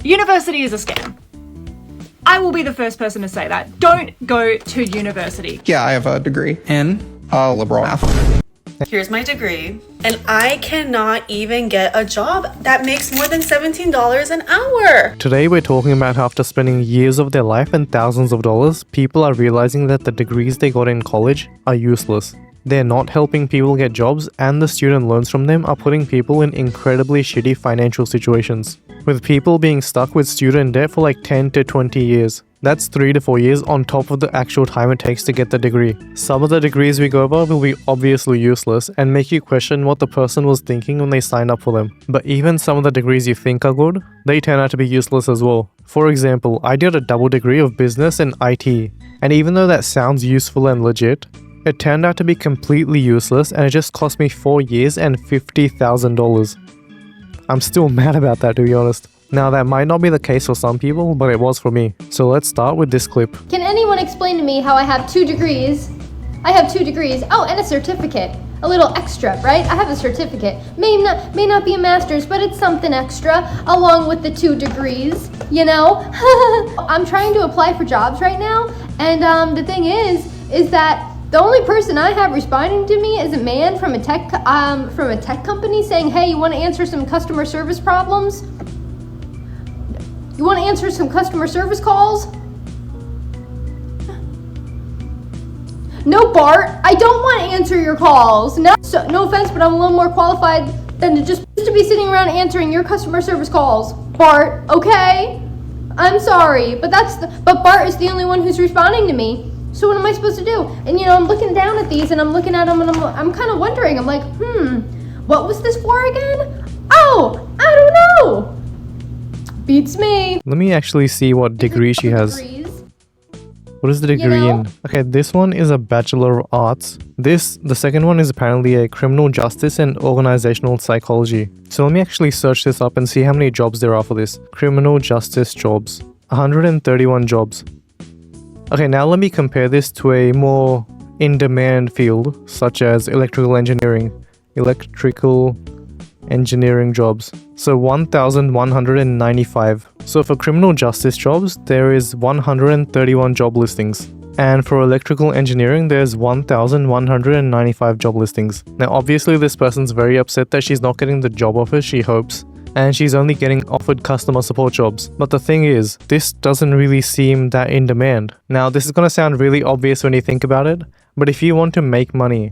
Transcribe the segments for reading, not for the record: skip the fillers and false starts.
University is a scam. I will be the first person to say that. Don't go to university. Yeah, I have a degree In? liberal math. Here's my degree, and I cannot even get a job that makes more than $17 an hour. Today we're talking about how after spending years of their life and thousands of dollars, people are realizing that the degrees they got in college are useless. They're not helping people get jobs, and the student loans from them are putting people in incredibly shitty financial situations, with people being stuck with student debt for like 10 to 20 years. That's 3 to 4 years on top of the actual time it takes to get the degree. Some of the degrees we go over will be obviously useless and make you question what the person was thinking when they signed up for them. But even some of the degrees you think are good, they turn out to be useless as well. For example, I did a double degree of business and IT, and even though that sounds useful and legit, it turned out to be completely useless and it just cost me 4 years and $50,000. I'm still mad about that, to be honest. Now that might not be the case for some people, but it was for me. So let's start with this clip. Can anyone explain to me how I have 2 degrees? I have 2 degrees. Oh, and a certificate. A little extra, right? I have a certificate. May not be a master's, but it's something extra along with the 2 degrees, you know? I'm trying to apply for jobs right now, and the thing is that the only person I have responding to me is a man from a tech company saying, "Hey, you want to answer some customer service problems? You want to answer some customer service calls?" No, Bart, I don't want to answer your calls. No offense, but I'm a little more qualified than to just to be sitting around answering your customer service calls. Bart, okay? I'm sorry, but Bart is the only one who's responding to me. So what am I supposed to do? And I'm looking down at these and I'm looking at them and I'm kind of wondering. I'm like, what was this for again? Oh, I don't know. Beats me. Let me actually see what degree she has. What is the degree in? Okay, this one is a Bachelor of Arts. The second one is apparently a Criminal Justice and Organizational Psychology. So let me actually search this up and see how many jobs there are for this. Criminal Justice jobs. 131 jobs. Okay, now let me compare this to a more in-demand field, such as electrical engineering. Electrical engineering jobs. So 1,195. So for criminal justice jobs, there is 131 job listings. And for electrical engineering, there's 1,195 job listings. Now obviously this person's very upset that she's not getting the job offers she hopes, and she's only getting offered customer support jobs. But the thing is, this doesn't really seem that in demand. Now this is gonna sound really obvious when you think about it, but if you want to make money,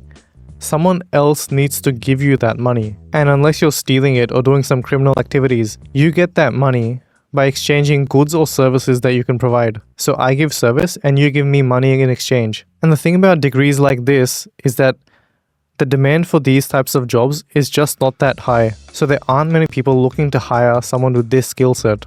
someone else needs to give you that money. And unless you're stealing it or doing some criminal activities, you get that money by exchanging goods or services that you can provide. So I give service and you give me money in exchange. And the thing about degrees like this is that the demand for these types of jobs is just not that high. So there aren't many people looking to hire someone with this skill set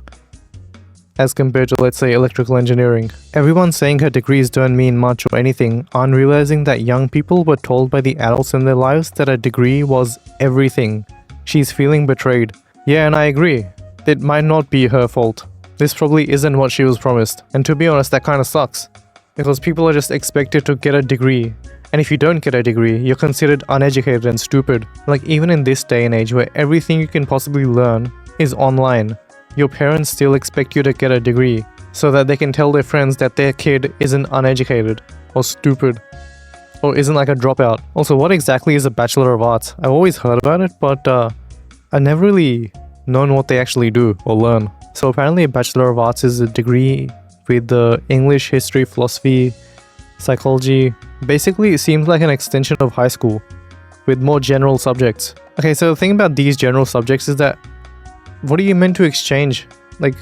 as compared to, let's say, electrical engineering. Everyone saying her degrees don't mean much or anything aren't realizing that young people were told by the adults in their lives that a degree was everything. She's feeling betrayed. Yeah, and I agree. It might not be her fault. This probably isn't what she was promised. And to be honest, that kind of sucks. Because people are just expected to get a degree. And if you don't get a degree, you're considered uneducated and stupid. Like even in this day and age where everything you can possibly learn is online, your parents still expect you to get a degree so that they can tell their friends that their kid isn't uneducated or stupid or isn't like a dropout. Also, what exactly is a Bachelor of Arts? I've always heard about it, but I've never really known what they actually do or learn. So apparently a Bachelor of Arts is a degree with the English, history, philosophy, psychology. Basically, it seems like an extension of high school with more general subjects. Okay, so the thing about these general subjects is that what are you meant to exchange? Like,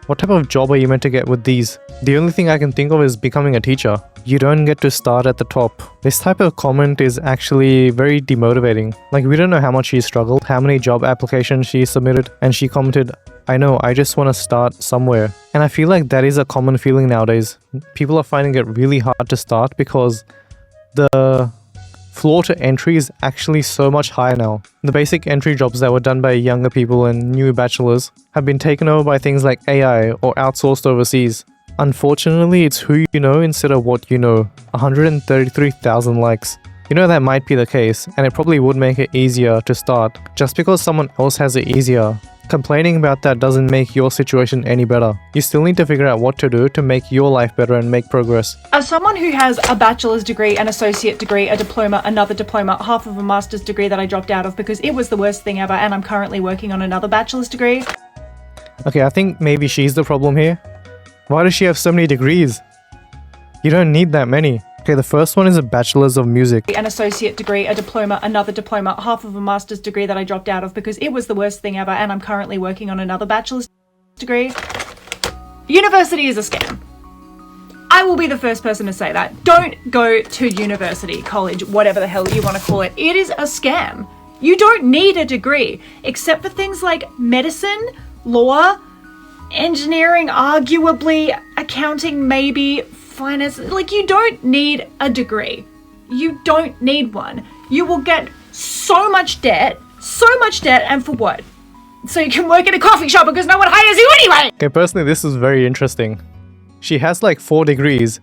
what type of job are you meant to get with these? The only thing I can think of is becoming a teacher. You don't get to start at the top. This type of comment is actually very demotivating. Like, we don't know how much she struggled, how many job applications she submitted, and she commented, "I know, I just want to start somewhere." And I feel like that is a common feeling nowadays. People are finding it really hard to start because the floor to entry is actually so much higher now. The basic entry jobs that were done by younger people and new bachelors have been taken over by things like AI or outsourced overseas. Unfortunately, it's who you know instead of what you know. 133,000 likes. You know that might be the case, and it probably would make it easier to start. Just because someone else has it easier, complaining about that doesn't make your situation any better. You still need to figure out what to do to make your life better and make progress. As someone who has a bachelor's degree, an associate degree, a diploma, another diploma, half of a master's degree that I dropped out of because it was the worst thing ever, and I'm currently working on another bachelor's degree. Okay, I think maybe she's the problem here. Why does she have so many degrees? You don't need that many. Okay, the first one is a bachelor's of music. An associate degree, a diploma, another diploma, half of a master's degree that I dropped out of because it was the worst thing ever, and I'm currently working on another bachelor's degree. University is a scam. I will be the first person to say that. Don't go to university, college, whatever the hell you want to call it. It is a scam. You don't need a degree, except for things like medicine, law, engineering, arguably, accounting, maybe, finance. Like, you don't need a degree. You don't need one. You will get so much debt, and for what? So you can work at a coffee shop because no one hires you anyway! Okay, personally, this is very interesting. She has like 4 degrees.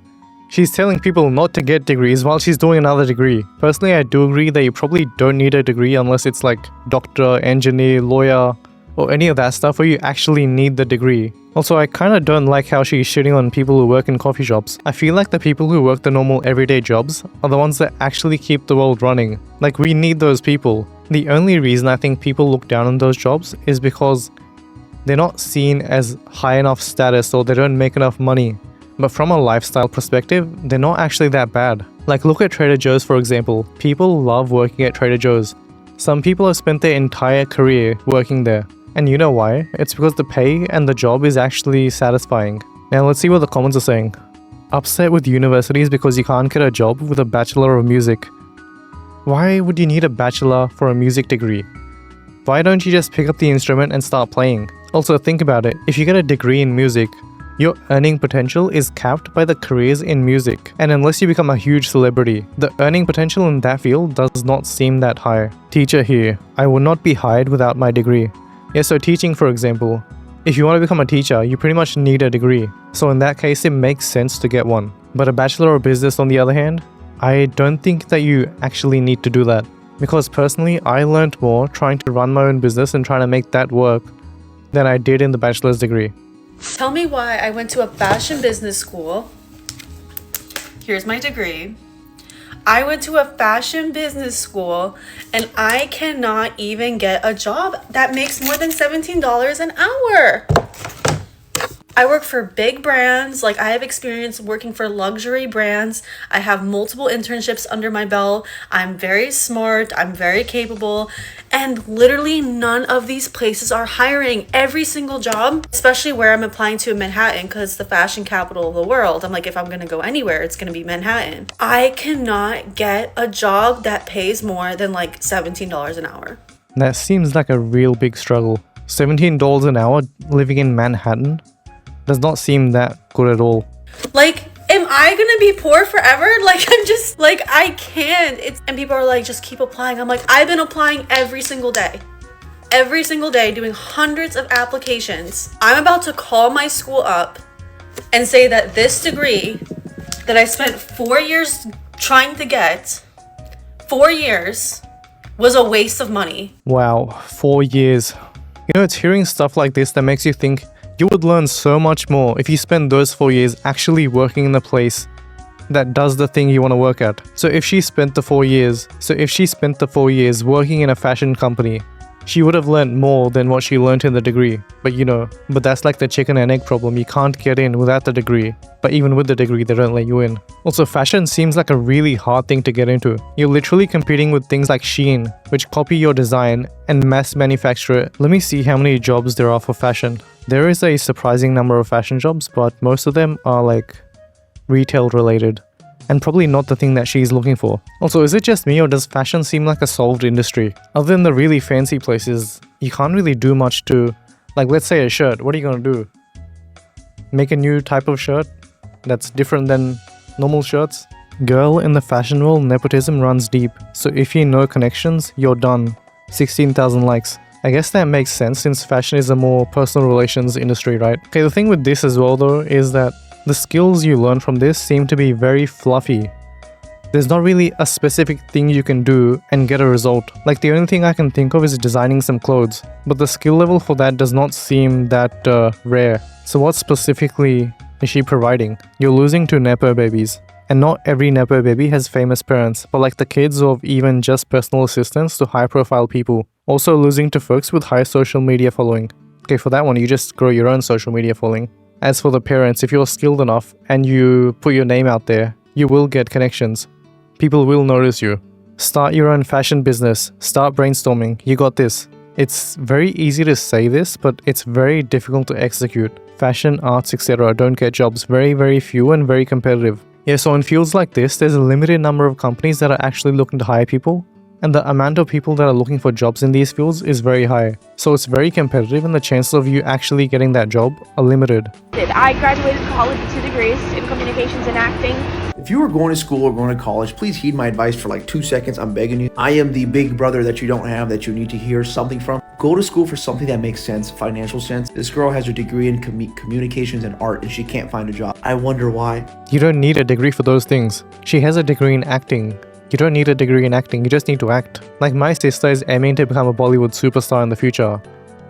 She's telling people not to get degrees while she's doing another degree. Personally, I do agree that you probably don't need a degree unless it's like doctor, engineer, lawyer, or any of that stuff where you actually need the degree. Also, I kinda don't like how she's shitting on people who work in coffee shops. I feel like the people who work the normal everyday jobs are the ones that actually keep the world running. Like, we need those people. The only reason I think people look down on those jobs is because they're not seen as high enough status or they don't make enough money. But from a lifestyle perspective, they're not actually that bad. Like, look at Trader Joe's for example. People love working at Trader Joe's. Some people have spent their entire career working there. And you know why? It's because the pay and the job is actually satisfying. Now let's see what the comments are saying. Upset with universities because you can't get a job with a Bachelor of Music. Why would you need a bachelor for a music degree? Why don't you just pick up the instrument and start playing? Also, think about it. If you get a degree in music, your earning potential is capped by the careers in music. And unless you become a huge celebrity, the earning potential in that field does not seem that high. Teacher here. I will not be hired without my degree. Yeah, so teaching for example. If you want to become a teacher, you pretty much need a degree. So in that case, it makes sense to get one. But a Bachelor of Business on the other hand, I don't think that you actually need to do that. Because personally, I learned more trying to run my own business and trying to make that work than I did in the bachelor's degree. Tell me why I went to a fashion business school. Here's my degree. I went to a fashion business school and I cannot even get a job that makes more than $17 an hour. I work for big brands. Like, I have experience working for luxury brands. I have multiple internships under my belt. I'm very smart. I'm very capable. And literally none of these places are hiring. Every single job, especially where I'm applying to in Manhattan, because the fashion capital of the world. I'm like, if I'm going to go anywhere, it's going to be Manhattan. I cannot get a job that pays more than like $17 an hour. That seems like a real big struggle. $17 an hour living in Manhattan does not seem that good at all. Like, am I gonna be poor forever? Like, I'm just like, I can't. And people are like, just keep applying. I'm like, I've been applying every single day doing hundreds of applications. I'm about to call my school up and say that this degree that I spent 4 years trying to get, 4 years, was a waste of money. Wow, 4 years. You know, it's hearing stuff like this that makes you think you would learn so much more if you spend those 4 years actually working in the place that does the thing you want to work at. So if she spent the 4 years working in a fashion company, she would have learned more than what she learned in the degree. But that's like the chicken and egg problem. You can't get in without the degree. But even with the degree, they don't let you in. Also, fashion seems like a really hard thing to get into. You're literally competing with things like Shein, which copy your design and mass manufacture it. Let me see how many jobs there are for fashion. There is a surprising number of fashion jobs, but most of them are like retail related. And probably not the thing that she's looking for. Also, is it just me or does fashion seem like a solved industry? Other than the really fancy places, you can't really do much to, like, let's say a shirt. What are you gonna do? Make a new type of shirt that's different than normal shirts? Girl, in the fashion world, nepotism runs deep. So if you know connections, you're done. 16,000 likes. I guess that makes sense since fashion is a more personal relations industry, right? Okay, the thing with this as well though is that the skills you learn from this seem to be very fluffy. There's not really a specific thing you can do and get a result. Like the only thing I can think of is designing some clothes, but the skill level for that does not seem that rare. So what specifically is she providing? You're losing to Nepo babies. And not every Nepo baby has famous parents, but like the kids of even just personal assistants to high profile people. Also losing to folks with high social media following. Okay, for that one, you just grow your own social media following. As for the parents, if you're skilled enough and you put your name out there, you will get connections. People will notice you. Start your own fashion business. Start brainstorming. You got this. It's very easy to say this, but it's very difficult to execute. Fashion, arts, etc. don't get jobs. Very, very few and very competitive. Yeah, so in fields like this, there's a limited number of companies that are actually looking to hire people, and the amount of people that are looking for jobs in these fields is very high. So it's very competitive and the chances of you actually getting that job are limited. I graduated college with 2 degrees in communications and acting. If you are going to school or going to college, please heed my advice for like 2 seconds. I'm begging you. I am the big brother that you don't have, that you need to hear something from. Go to school for something that makes sense, financial sense. This girl has her degree in communications and art and she can't find a job. I wonder why. You don't need a degree for those things. She has a degree in acting. You don't need a degree in acting, you just need to act. Like my sister is aiming to become a Bollywood superstar in the future,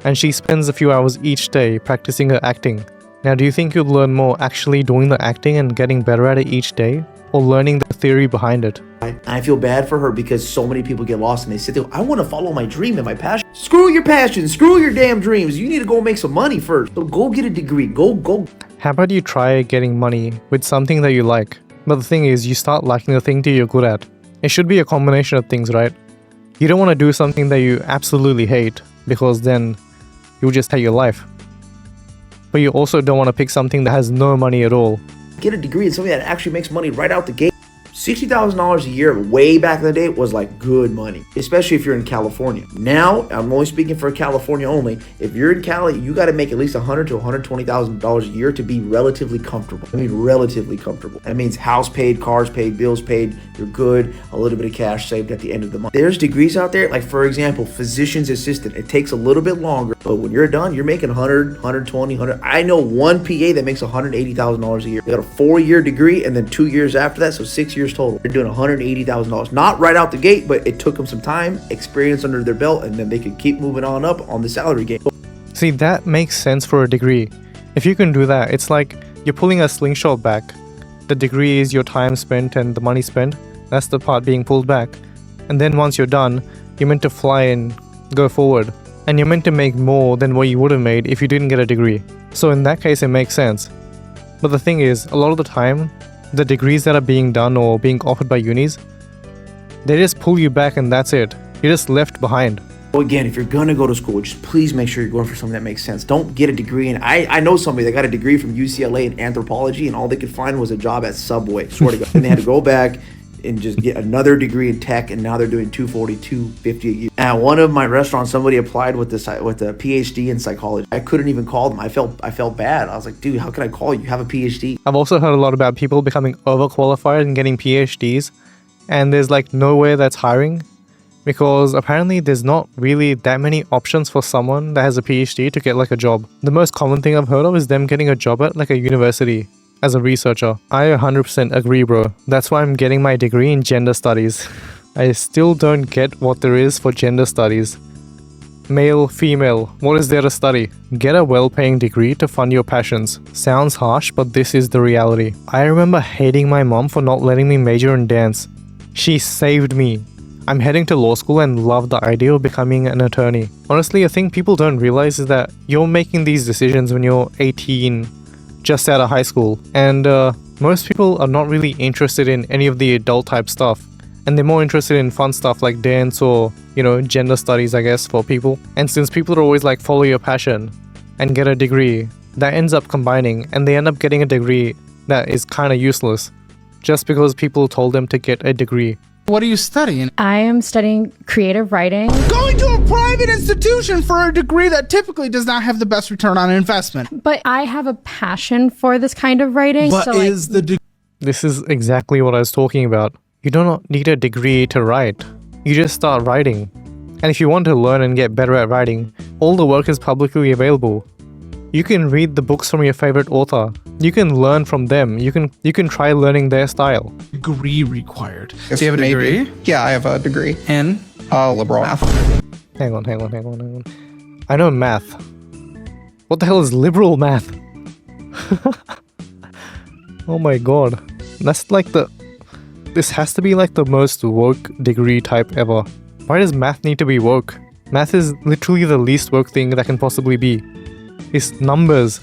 and she spends a few hours each day practicing her acting. Now, do you think you'd learn more actually doing the acting and getting better at it each day, or learning the theory behind it? I feel bad for her because so many people get lost and they sit there, I want to follow my dream and my passion. Screw your passion, screw your damn dreams. You need to go make some money first. So go get a degree, go. How about you try getting money with something that you like? But the thing is, you start liking the thing that you're good at. It should be a combination of things, right? You don't want to do something that you absolutely hate, because then you'll just hate your life. But you also don't want to pick something that has no money at all. Get a degree in something that actually makes money right out the gate. $60,000 a year way back in the day was like good money, especially if you're in California. Now, I'm only speaking for California only. If you're in Cali, you got to make at least $100,000 to $120,000 a year to be relatively comfortable. I mean, relatively comfortable. That means house paid, cars paid, bills paid, you're good, a little bit of cash saved at the end of the month. There's degrees out there, like for example, physician's assistant. It takes a little bit longer, but when you're done, you're making 100, 120, 100. I know one PA that makes $180,000 a year. They got a 4-year degree and then 2 years after that, so 6 years total. They're doing $180,000. Not right out the gate, but it took them some time, experience under their belt, and then they could keep moving on up on the salary game. See, that makes sense for a degree. If you can do that, it's like you're pulling a slingshot back. The degree is your time spent and the money spent. That's the part being pulled back. And then once you're done, you're meant to fly and go forward. And you're meant to make more than what you would have made if you didn't get a degree. So in that case, it makes sense. But the thing is, a lot of the time, the degrees that are being done or being offered by unis, they just pull you back and that's it. You're just left behind. So again, if you're gonna go to school, just please make sure you're going for something that makes sense. Don't get a degree. And I know somebody that got a degree from UCLA in anthropology and all they could find was a job at Subway. Swear to God. And they had to go back and just get another degree in tech, and now they're doing $240, $250 a year. At one of my restaurants, somebody applied with a PhD in psychology. I couldn't even call them. I felt bad. I was like, dude, how can I call you? You have a PhD. I've also heard a lot about people becoming overqualified and getting PhDs, and there's like nowhere that's hiring, because apparently there's not really that many options for someone that has a PhD to get like a job. The most common thing I've heard of is them getting a job at like a university as a researcher. I 100% agree, bro. That's why I'm getting my degree in gender studies. I still don't get what there is for gender studies. Male, female, what is there to study? Get a well-paying degree to fund your passions. Sounds harsh, but this is the reality. I remember hating my mom for not letting me major in dance. She saved me. I'm heading to law school and love the idea of becoming an attorney. Honestly, a thing people don't realize is that you're making these decisions when you're 18, just out of high school, and most people are not really interested in any of the adult type stuff, and they're more interested in fun stuff like dance or, you know, gender studies, I guess, for people. And since people are always like, follow your passion and get a degree, that ends up combining, and they end up getting a degree that is kind of useless just because people told them to get a degree. What are you studying? I am studying creative writing. Going to a private institution for a degree that typically does not have the best return on investment. But I have a passion for this kind of writing. But so is the degree... This is exactly what I was talking about. You do not need a degree to write. You just start writing. And if you want to learn and get better at writing, all the work is publicly available. You can read the books from your favorite author. You can learn from them. You can try learning their style. Degree required. Yes, Do you have a maybe. degree? Yeah, I have a degree. In? Liberal math. Hang on. I know math. What the hell is liberal math? Oh my god. That's like this has to be like the most woke degree type ever. Why does math need to be woke? Math is literally the least woke thing that can possibly be. It's numbers.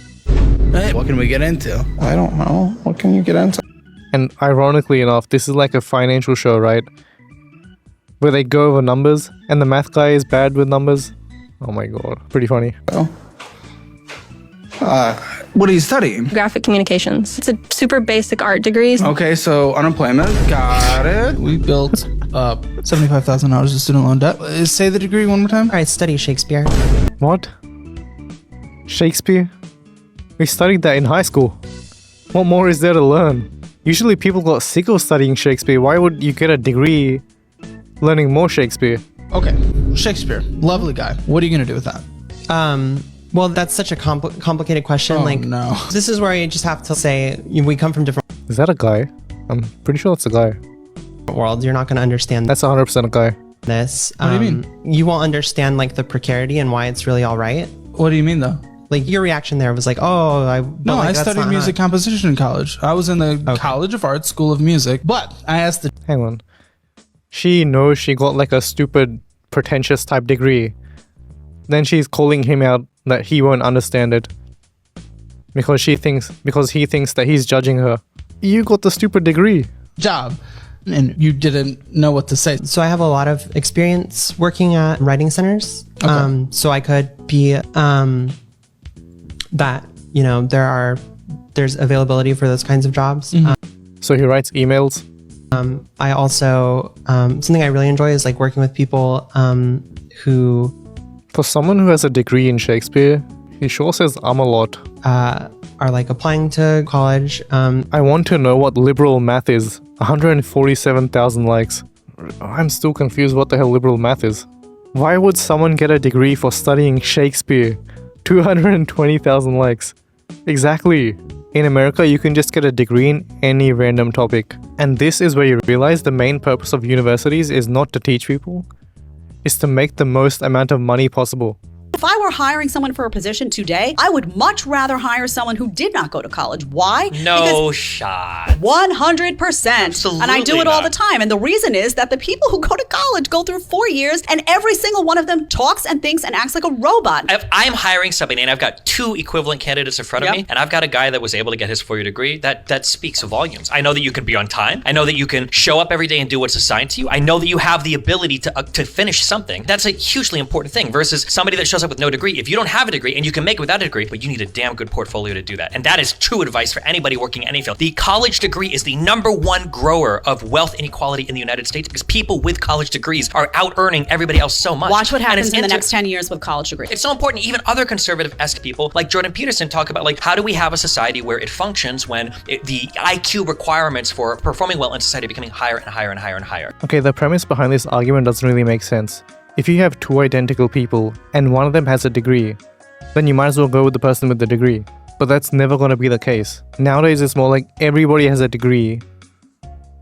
Hey, what can we get into? I don't know. What can you get into? And ironically enough, this is like a financial show, right? Where they go over numbers and the math guy is bad with numbers. Oh my god. Pretty funny. What are you studying? Graphic communications. It's a super basic art degree. Okay, so unemployment. Got it. We built up $75,000 of student loan debt. Say the degree one more time. I study Shakespeare. What? Shakespeare? We studied that in high school. What more is there to learn? Usually people got sick of studying Shakespeare. Why would you get a degree learning more Shakespeare? Okay, Shakespeare. Lovely guy. What are you going to do with that? Well, that's such a complicated question. Oh, no. This is where I just have to say we come from different Is that a guy? I'm pretty sure that's a guy. worlds. You're not going to understand That's 100% a guy. this. What do you mean? You won't understand like the precarity and why it's really all right. What do you mean, though? Like your reaction there was like, oh, No, I studied music composition in college. I was in the College of Arts School of Music, but I asked the... Hang on. She knows she got like a stupid, pretentious type degree. Then she's calling him out that he won't understand it. Because he thinks that he's judging her. You got the stupid degree. job, and you didn't know what to say. So I have a lot of experience working at writing centers. Okay. So I could be that, you know, there's availability for those kinds of jobs. So he writes emails. I also, something I really enjoy is like working with people who... For someone who has a degree in Shakespeare, he sure says a lot. Are like applying to college. I want to know what liberal math is. 147,000 likes. I'm still confused what the hell liberal math is. Why would someone get a degree for studying Shakespeare? 220,000 likes. Exactly. In America, you can just get a degree in any random topic. And this is where you realize the main purpose of universities is not to teach people, it's to make the most amount of money possible. If I were hiring someone for a position today, I would much rather hire someone who did not go to college. Why? No shot. 100%. Absolutely and I do it all the not. time. And the reason is that the people who go to college go through 4 years and every single one of them talks and thinks and acts like a robot. If I'm hiring somebody and I've got two equivalent candidates in front of Yep. me, and I've got a guy that was able to get his 4-year degree, that speaks volumes. I know that you can be on time. I know that you can show up every day and do what's assigned to you. I know that you have the ability to finish something. That's a hugely important thing versus somebody that shows up with no degree. If you don't have a degree, and you can make it without a degree, but you need a damn good portfolio to do that. And that is true advice for anybody working in any field. The college degree is the #1 grower of wealth inequality in the United States because people with college degrees are out earning everybody else so much. Watch what And happens it's in the inter- next 10 years with college degrees. It's so important. Even other conservative-esque people like Jordan Peterson talk about, like, how do we have a society where it functions when the IQ requirements for performing well in society are becoming higher and higher and higher and higher. Okay, the premise behind this argument doesn't really make sense. If you have two identical people and one of them has a degree, then you might as well go with the person with the degree. But that's never going to be the case. Nowadays, it's more like everybody has a degree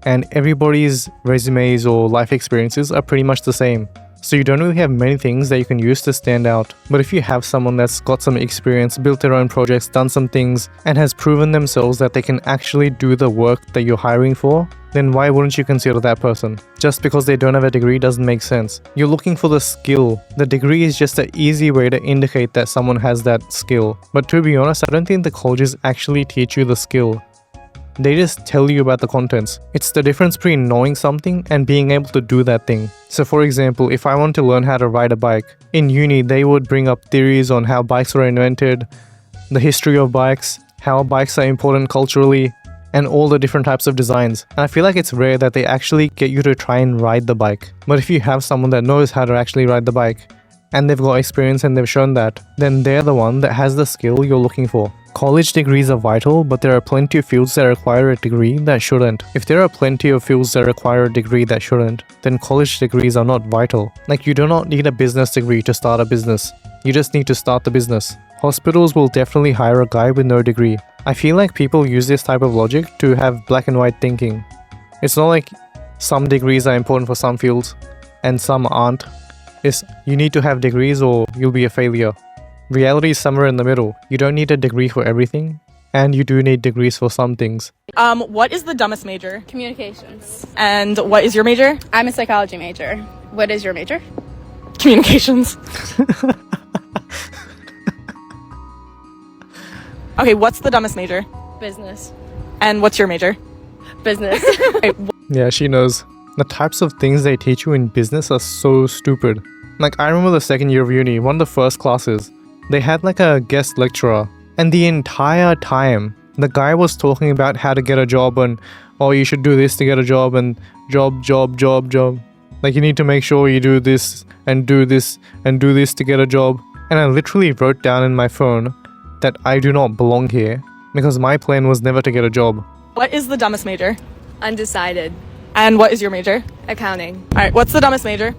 and everybody's resumes or life experiences are pretty much the same. So you don't really have many things that you can use to stand out. But if you have someone that's got some experience, built their own projects, done some things, and has proven themselves that they can actually do the work that you're hiring for, then why wouldn't you consider that person? Just because they don't have a degree doesn't make sense. You're looking for the skill. The degree is just an easy way to indicate that someone has that skill. But to be honest, I don't think the colleges actually teach you the skill. They just tell you about the contents. It's the difference between knowing something and being able to do that thing. So for example, if I want to learn how to ride a bike, in uni they would bring up theories on how bikes were invented, the history of bikes, how bikes are important culturally, and all the different types of designs. And I feel like it's rare that they actually get you to try and ride the bike. But if you have someone that knows how to actually ride the bike, and they've got experience and they've shown that, then they're the one that has the skill you're looking for. College degrees are vital, but there are plenty of fields that require a degree that shouldn't. If there are plenty of fields that require a degree that shouldn't, then college degrees are not vital. Like, you do not need a business degree to start a business. You just need to start the business. hospitals will definitely hire a guy with no degree. I feel like people use this type of logic to have black and white thinking. It's not like some degrees are important for some fields and some aren't. It's you need to have degrees or you'll be a failure. Reality is somewhere in the middle. You don't need a degree for everything, and you do need degrees for some things. What is the dumbest major? Communications. And what is your major? I'm a psychology major. What is your major? Communications. Okay, what's the dumbest major? Business. And what's your major? Business. Yeah, she knows. The types of things they teach you in business are so stupid. Like, I remember the second year of uni, one of the first classes, they had like a guest lecturer, and the entire time, the guy was talking about how to get a job and, oh, you should do this to get a job, and job. Like, you need to make sure you do this and do this and do this to get a job. And I literally wrote down in my phone that I do not belong here because my plan was never to get a job. What is the dumbest major? Undecided. And what is your major? Accounting. Alright, what's the dumbest major?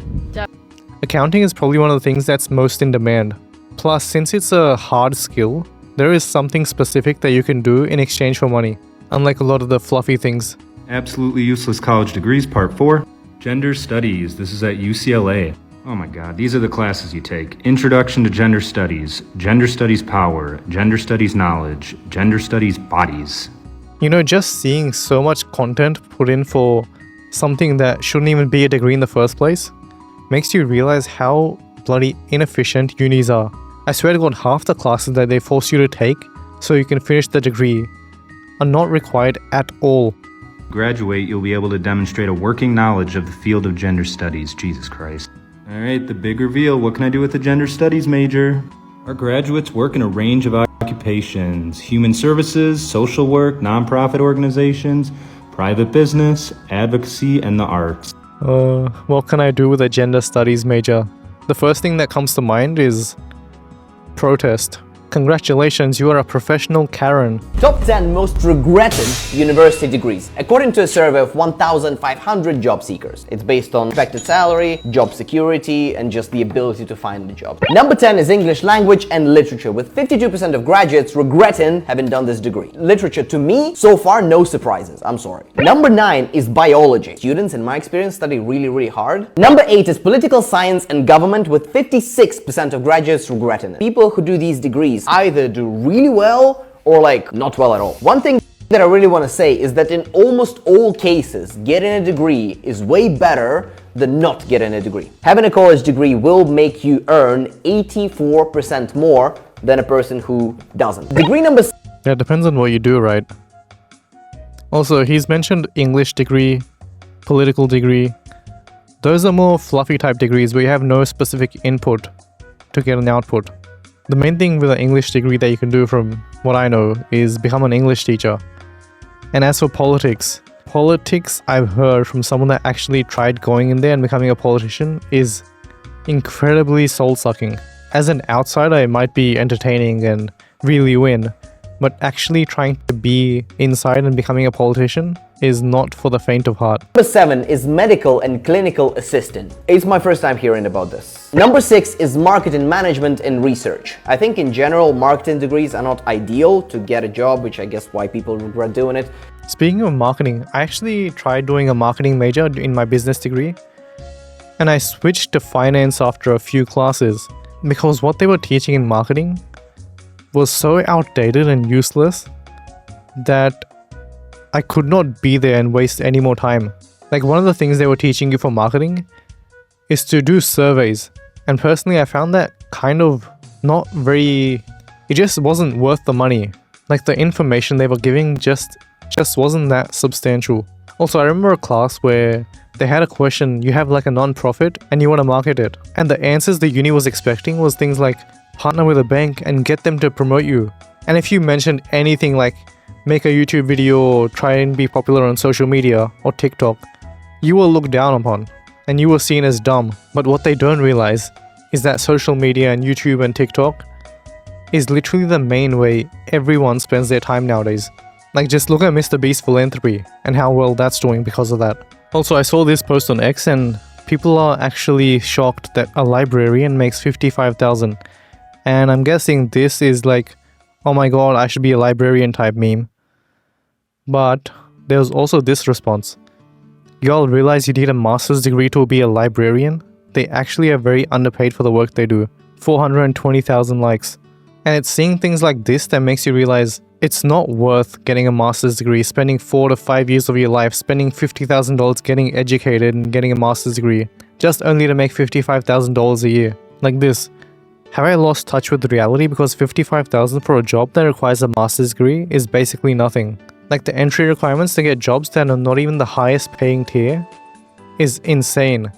Accounting is probably one of the things that's most in demand. Plus, since it's a hard skill, there is something specific that you can do in exchange for money, unlike a lot of the fluffy things. Absolutely Useless College Degrees Part 4. Gender Studies. This is at UCLA. Oh my god, these are the classes you take. Introduction to Gender Studies, Gender Studies Power, Gender Studies Knowledge, Gender Studies Bodies. You know, just seeing so much content put in for something that shouldn't even be a degree in the first place makes you realize how bloody inefficient unis are. I swear to God, half the classes that they force you to take so you can finish the degree are not required at all. Graduate, you'll be able to demonstrate a working knowledge of the field of gender studies. Jesus Christ. Alright, the big reveal. What can I do with a gender studies major? Our graduates work in a range of occupations: human services, social work, nonprofit organizations, private business, advocacy, and the arts. What can I do with a gender studies major? The first thing that comes to mind is protest. Congratulations, you are a professional Karen. Top 10 most regretted university degrees, according to a survey of 1,500 job seekers. It's based on expected salary, job security, and just the ability to find a job. Number 10 is English language and literature, with 52% of graduates regretting having done this degree. Literature, to me, so far, no surprises. I'm sorry. Number 9 is biology. Students, in my experience, study really hard. Number 8 is political science and government, with 56% of graduates regretting it. People who do these degrees either do really well or like not well at all. One thing that I really want to say is that in almost all cases, getting a degree is way better than not getting a degree. Having a college degree will make you earn 84% more than a person who doesn't. Degree number... Yeah, it depends on what you do, right? Also, he's mentioned English degree, political degree. Those are more fluffy type degrees where you have no specific input to get an output. The main thing with an English degree that you can do, from what I know, is become an English teacher. And as for politics, I've heard from someone that actually tried going in there and becoming a politician, is incredibly soul-sucking. As an outsider, it might be entertaining and really win, but actually trying to be inside and becoming a politician is not for the faint of heart. Number 7 is medical and clinical assistant. It's my first time hearing about this. Number 6 is marketing management and research. I think in general, marketing degrees are not ideal to get a job, which I guess why people regret doing it. Speaking of marketing, I actually tried doing a marketing major in my business degree, and I switched to finance after a few classes because what they were teaching in marketing was so outdated and useless that I could not be there and waste any more time. Like, one of the things they were teaching you for marketing is to do surveys. And personally, I found that kind of not very... It just wasn't worth the money. Like, the information they were giving just wasn't that substantial. Also, I remember a class where they had a question: you have like a non-profit and you want to market it. And the answers the uni was expecting was things like partner with a bank and get them to promote you. And if you mentioned anything like make a YouTube video or try and be popular on social media or TikTok, you were looked down upon and you were seen as dumb. But what they don't realize is that social media and YouTube and TikTok is literally the main way everyone spends their time nowadays. Like, just look at Mr. Beast's philanthropy and how well that's doing because of that. Also, I saw this post on X and people are actually shocked that a librarian makes $55,000. And I'm guessing this is like, oh my god, I should be a librarian type meme. But there's also this response. Y'all realize you need a master's degree to be a librarian? They actually are very underpaid for the work they do. 420,000 likes. And it's seeing things like this that makes you realize it's not worth getting a master's degree, spending 4 to 5 years of your life, spending $50,000 getting educated and getting a master's degree, just only to make $55,000 a year. Like this. Have I lost touch with reality because $55,000 for a job that requires a master's degree is basically nothing? Like the entry requirements to get jobs that are not even the highest paying tier is insane.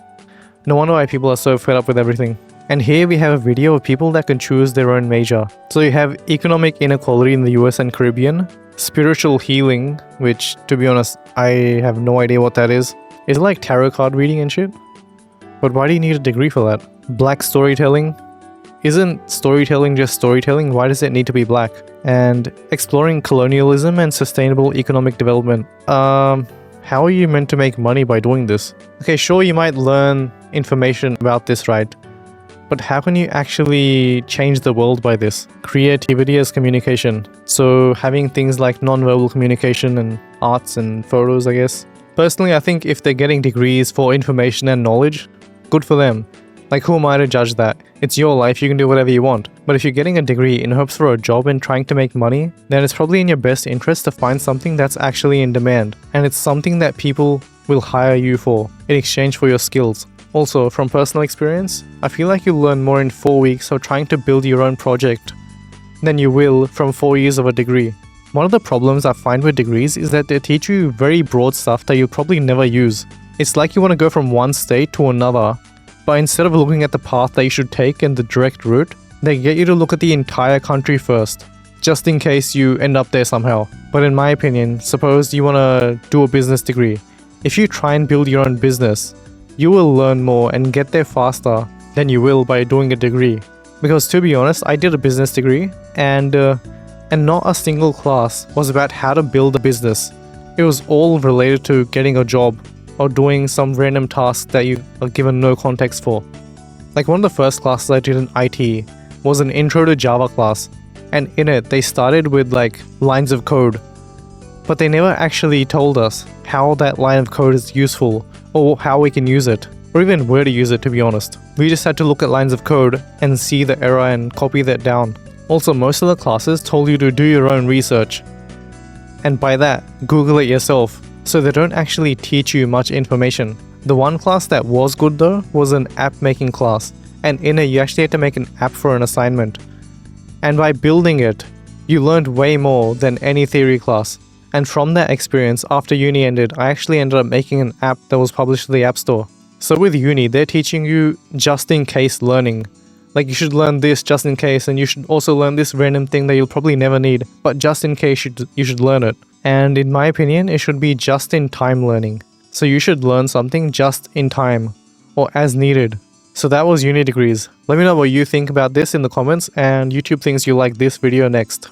No wonder why people are so fed up with everything. And here we have a video of people that can choose their own major. So you have economic inequality in the US and Caribbean, spiritual healing, which to be honest, I have no idea what that is. Is it like tarot card reading and shit? But why do you need a degree for that? Black storytelling? Isn't storytelling just storytelling? Why does it need to be black? And exploring colonialism and sustainable economic development. How are you meant to make money by doing this? Okay, sure, you might learn information about this, right? But how can you actually change the world by this? Creativity as communication. So having things like non-verbal communication and arts and photos, I guess. Personally, I think if they're getting degrees for information and knowledge, good for them. Like, who am I to judge that? It's your life, you can do whatever you want. But if you're getting a degree in hopes for a job and trying to make money, then it's probably in your best interest to find something that's actually in demand. And it's something that people will hire you for in exchange for your skills. Also, from personal experience, I feel like you'll learn more in 4 weeks of trying to build your own project than you will from 4 years of a degree. One of the problems I find with degrees is that they teach you very broad stuff that you'll probably never use. It's like you want to go from one state to another, but instead of looking at the path that you should take and the direct route, they get you to look at the entire country first, just in case you end up there somehow. But in my opinion, suppose you want to do a business degree. If you try and build your own business, you will learn more and get there faster than you will by doing a degree. Because to be honest, I did a business degree and not a single class was about how to build a business. It was all related to getting a job or doing some random task that you are given no context for. Like one of the first classes I did in IT was an intro to Java class, and in it they started with like lines of code, but they never actually told us how that line of code is useful or how we can use it, or even where to use it, to be honest. We just had to look at lines of code and see the error and copy that down. Also, most of the classes told you to do your own research, and by that, Google it yourself, so they don't actually teach you much information. The one class that was good though was an app making class, and in it you actually had to make an app for an assignment. And by building it, you learned way more than any theory class. And from that experience, after uni ended, I actually ended up making an app that was published to the App Store. So with uni, they're teaching you just in case learning. Like you should learn this just in case, and you should also learn this random thing that you'll probably never need, but just in case you should learn it. And in my opinion, it should be just in time learning. So you should learn something just in time, or as needed. So that was uni degrees. Let me know what you think about this in the comments, and YouTube thinks you like this video next.